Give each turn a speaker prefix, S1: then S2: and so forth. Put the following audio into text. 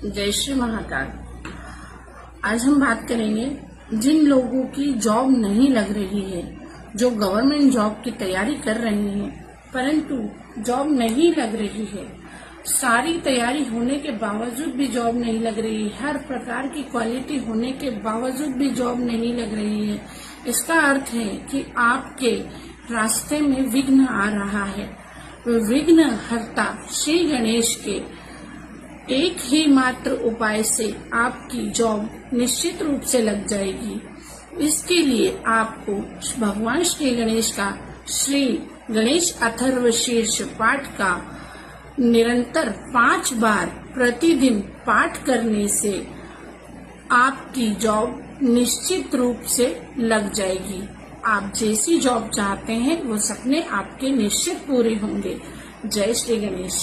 S1: जय श्री महाकाल। आज हम बात करेंगे जिन लोगों की जॉब नहीं लग रही है, जो गवर्नमेंट जॉब की तैयारी कर रहे हैं परंतु जॉब नहीं लग रही है। सारी तैयारी होने के बावजूद भी जॉब नहीं लग रही है, हर प्रकार की क्वालिटी होने के बावजूद भी जॉब नहीं लग रही है। इसका अर्थ है कि आपके रास्ते में विघ्न आ रहा है। विघ्न हर्ता श्री गणेश के एक ही मात्र उपाय से आपकी जॉब निश्चित रूप से लग जाएगी। इसके लिए आपको भगवान श्री गणेश का श्री गणेश अथर्वशीर्ष पाठ का निरंतर 5 बार प्रतिदिन पाठ करने से आपकी जॉब निश्चित रूप से लग जाएगी। आप जैसी जॉब चाहते हैं वो सपने आपके निश्चित पूरे होंगे। जय श्री गणेश।